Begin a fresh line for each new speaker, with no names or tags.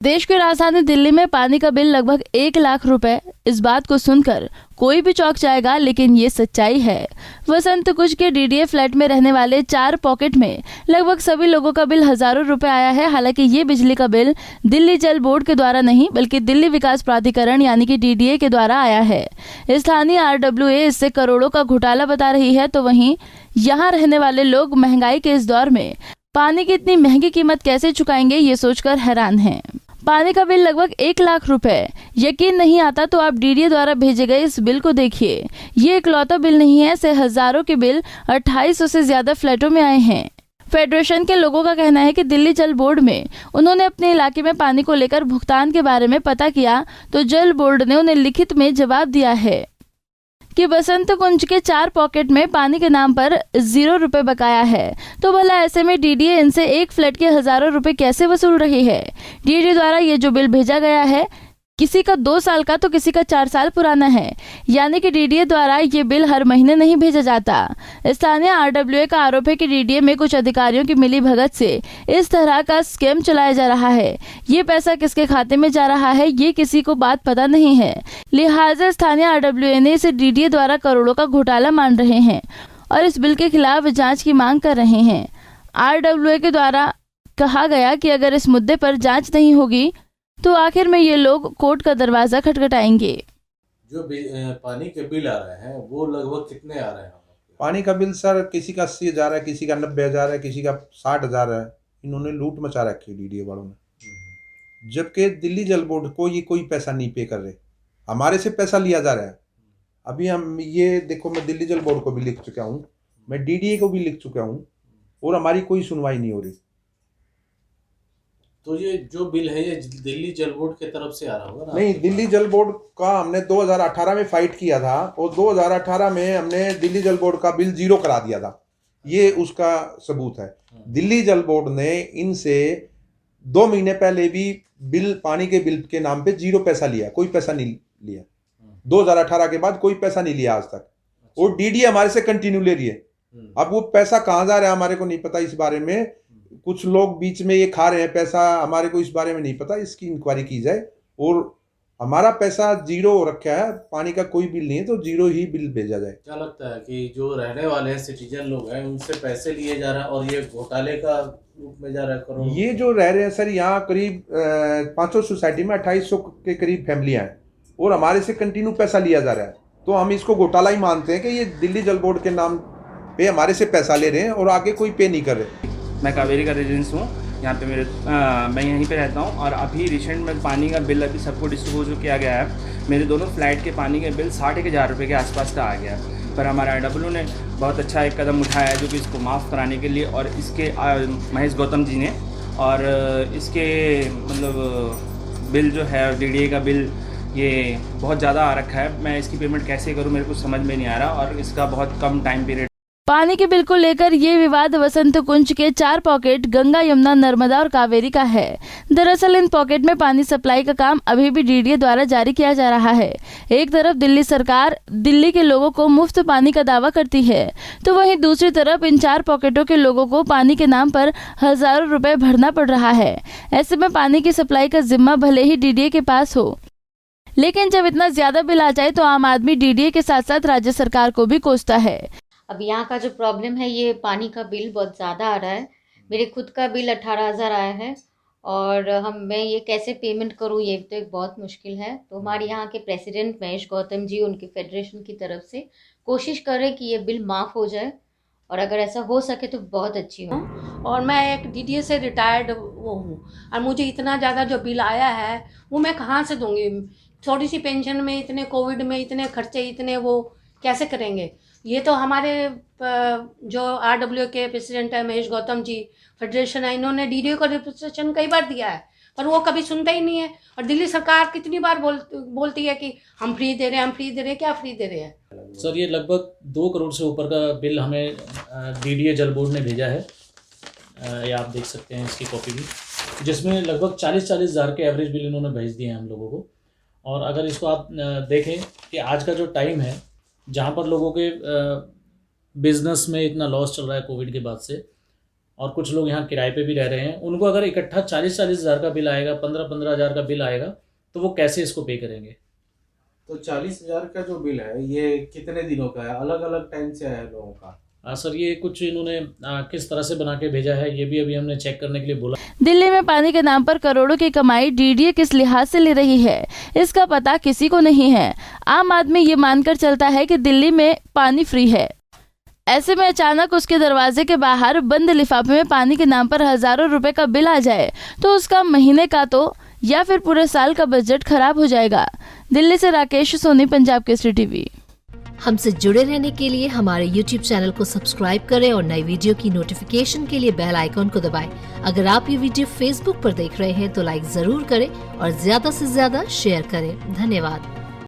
देश की राजधानी दिल्ली में पानी का बिल लगभग 1 लाख रुपए। इस बात को सुनकर कोई भी चौंक जाएगा, लेकिन ये सच्चाई है। वसंत कुंज के डीडीए फ्लैट में रहने वाले 4 पॉकेट में लगभग सभी लोगों का बिल हजारों रुपए आया है। हालांकि ये बिजली का बिल दिल्ली जल बोर्ड के द्वारा नहीं, बल्कि दिल्ली विकास प्राधिकरण यानी कि डीडीए के द्वारा आया है। स्थानीय आरडब्ल्यूए इससे करोड़ों का घोटाला बता रही है, तो वहीं यहाँ रहने वाले लोग महंगाई के इस दौर में पानी की इतनी महंगी कीमत कैसे चुकाएंगे, ये सोचकर हैरान हैं। पानी का बिल लगभग 1 लाख रुपए। यकीन नहीं आता तो आप डीडीए द्वारा भेजे गए इस बिल को देखिए। ये इकलौता बिल नहीं है, ऐसे हजारों के बिल 2800 से ज्यादा फ्लैटों में आए हैं। फेडरेशन के लोगों का कहना है कि दिल्ली जल बोर्ड में उन्होंने अपने इलाके में पानी को लेकर भुगतान के बारे में पता किया तो जल बोर्ड ने उन्हें लिखित में जवाब दिया है कि बसंत कुंज के 4 पॉकेट में पानी के नाम पर 0 रुपए बकाया है। तो भला ऐसे में डीडीए इनसे एक फ्लैट के हजारों रुपए कैसे वसूल रही है? डीडीए द्वारा ये जो बिल भेजा गया है, किसी का 2 साल का तो किसी का 4 साल पुराना है। यानी कि डीडीए द्वारा ये बिल हर महीने नहीं भेजा जाता। स्थानीय आरडब्ल्यूए का आरोप है कि डीडीए में कुछ अधिकारियों की मिली भगत से इस तरह का स्कैम चलाया जा रहा है। ये पैसा किसके खाते में जा रहा है, ये किसी को बात पता नहीं है। लिहाजा स्थानीय आरडब्ल्यूए ने इसे डीडीए द्वारा करोड़ों का घोटाला मान रहे हैं और इस बिल के खिलाफ जांच की मांग कर रहे हैं। आरडब्ल्यूए के द्वारा कहा गया कि अगर इस मुद्दे पर जांच नहीं होगी तो आखिर में ये लोग कोर्ट का दरवाजा खटखटाएंगे।
जो पानी के बिल आ रहे हैं वो लगभग कितने आ रहे हैं?
पानी का बिल सर किसी का 80,000 है, किसी का 90,000 है, किसी का 60,000 है। इन्होंने लूट मचा रखी है डीडीए वालों ने, जबकि दिल्ली जल बोर्ड को ये कोई पैसा नहीं पे कर रहे, हमारे से पैसा लिया जा रहा है। अभी हम ये देखो, मैं दिल्ली जल बोर्ड को भी लिख चुका हूँ, मैं डीडीए को भी लिख चुका हूँ और हमारी कोई सुनवाई नहीं हो रही।
तो ये जो बिल है ये दिल्ली जल बोर्ड की तरफ से आ रहा होगा ना?
नहीं, दिल्ली जल बोर्ड का हमने 2018 में फाइट किया था और 2018 में हमने दिल्ली जल बोर्ड का बिल 0 करा दिया था। ये उसका सबूत है। दिल्ली जल बोर्ड ने इनसे 2 महीने पहले भी बिल, पानी के बिल के नाम पे 0 पैसा लिया, कोई पैसा नहीं लिया। 2018 के बाद कोई पैसा नहीं लिया आज तक। और डीडीए हमारे से कंटिन्यू ले रही है। अब वो पैसा कहाँ जा रहा है हमारे को नहीं पता। इस बारे में कुछ लोग बीच में ये खा रहे हैं पैसा, हमारे को इस बारे में नहीं पता। इसकी इंक्वायरी की जाए। और हमारा पैसा 0 रखा है, पानी का कोई बिल नहीं है, तो 0 ही बिल भेजा जाए।
क्या लगता है कि जो रहने वाले हैं सिटीजन लोग हैं उनसे पैसे लिए जा रहा है और ये घोटाले का रूप में जा रहा है करोड़?
ये जो रह रहे हैं सर, यहाँ करीब 500 सोसाइटी में 2800 के करीब फैमिलियां हैं और हमारे से कंटिन्यू पैसा लिया जा रहा है। तो हम इसको घोटाला ही मानते हैं कि ये दिल्ली जल बोर्ड के नाम पे हमारे से पैसा ले रहे हैं और आगे कोई पे नहीं कर रहे।
मैं कावेरी का रेजिडेंस हूँ, यहाँ पे मैं यहीं पे रहता हूँ। और अभी रिसेंट में पानी का बिल अभी सबको डिस्ट्रीब्यूट किया गया है। मेरे दोनों फ्लैट के पानी के बिल 60,000 रुपये के आसपास का आ गया। पर हमारा आरडब्ल्यू ने बहुत अच्छा एक कदम उठाया है जो कि इसको माफ़ कराने के लिए, और इसके महेश गौतम जी ने, और इसके मतलब बिल जो है डीडीए का बिल ये बहुत ज़्यादा आ रखा है। मैं इसकी पेमेंट कैसे करूँ मेरे को समझ में नहीं आ रहा, और इसका बहुत कम टाइम पीरियड।
पानी के बिल को लेकर ये विवाद वसंत कुंज के 4 पॉकेट गंगा, यमुना, नर्मदा और कावेरी का है। दरअसल इन पॉकेट में पानी सप्लाई का काम अभी भी डीडीए द्वारा जारी किया जा रहा है। एक तरफ दिल्ली सरकार दिल्ली के लोगों को मुफ्त पानी का दावा करती है, तो वहीं दूसरी तरफ इन 4 पॉकेटों के लोगों को पानी के नाम पर हजारों रुपए भरना पड़ रहा है। ऐसे में पानी की सप्लाई का जिम्मा भले ही डीडीए के पास हो, लेकिन जब इतना ज्यादा बिल आ जाए तो आम आदमी डीडीए के साथ साथ राज्य सरकार को भी कोसता है।
अब यहाँ का जो प्रॉब्लम है, ये पानी का बिल बहुत ज़्यादा आ रहा है। मेरे खुद का बिल 18,000 आया है और मैं ये कैसे पेमेंट करूँ, ये तो एक बहुत मुश्किल है। तो हमारे यहाँ के प्रेसिडेंट महेश गौतम जी, उनकी फेडरेशन की तरफ से कोशिश करें कि ये बिल माफ़ हो जाए, और अगर ऐसा हो सके तो बहुत अच्छी हो।
और मैं एक डीडीए से रिटायर्ड वो हूँ, और मुझे इतना ज़्यादा जो बिल आया है वो मैं कहाँ से दूँगी? थोड़ी सी पेंशन में इतने, कोविड में इतने खर्चे, इतने वो कैसे करेंगे? ये तो हमारे जो आरडब्ल्यू के प्रेसिडेंट है महेश गौतम जी, फेडरेशन है, इन्होंने डीडीए को रिप्रेजेंटेशन कई बार दिया है, पर वो कभी सुनता ही नहीं है। और दिल्ली सरकार कितनी बार बोलती है कि हम फ्री दे रहे हैं, हम फ्री दे रहे हैं। क्या फ्री दे रहे हैं
सर? ये लगभग 2 करोड़ से ऊपर का बिल हमें डीडीए जल बोर्ड ने भेजा है। ये आप देख सकते हैं इसकी कॉपी भी, जिसमें लगभग 40,000 के एवरेज बिल इन्होंने भेज दिए हैं हम लोगों को। और अगर इसको आप देखें कि आज का जो टाइम है, जहाँ पर लोगों के बिजनेस में इतना लॉस चल रहा है कोविड के बाद से, और कुछ लोग यहाँ किराए पे भी रह रहे हैं, उनको अगर इकट्ठा 40-40 हज़ार का बिल आएगा, 15-15 हज़ार का बिल आएगा, तो वो कैसे इसको पे करेंगे?
तो 40,000 का जो बिल है ये कितने दिनों का है? अलग अलग टाइम से है लोगों का?
सर ये कुछ इन्होंने किस तरह से बना के भेजा है, ये भी अभी हमने चेक करने के लिए बोला।
दिल्ली में पानी के नाम पर करोड़ों की कमाई डीडीए किस लिहाज से ले रही है, इसका पता किसी को नहीं है। आम आदमी ये मानकर चलता है कि दिल्ली में पानी फ्री है। ऐसे में अचानक उसके दरवाजे के बाहर बंद लिफाफे में पानी के नाम पर हजारों रुपए का बिल आ जाए तो उसका महीने का तो या फिर पूरे साल का बजट खराब हो जाएगा। दिल्ली से राकेश सोनी, पंजाब केसरी टीवी।
हमसे जुड़े रहने के लिए हमारे YouTube चैनल को सब्सक्राइब करें और नई वीडियो की नोटिफिकेशन के लिए बेल आइकॉन को दबाएं। अगर आप ये वीडियो Facebook पर देख रहे हैं तो लाइक जरूर करें और ज्यादा से ज्यादा शेयर करें। धन्यवाद।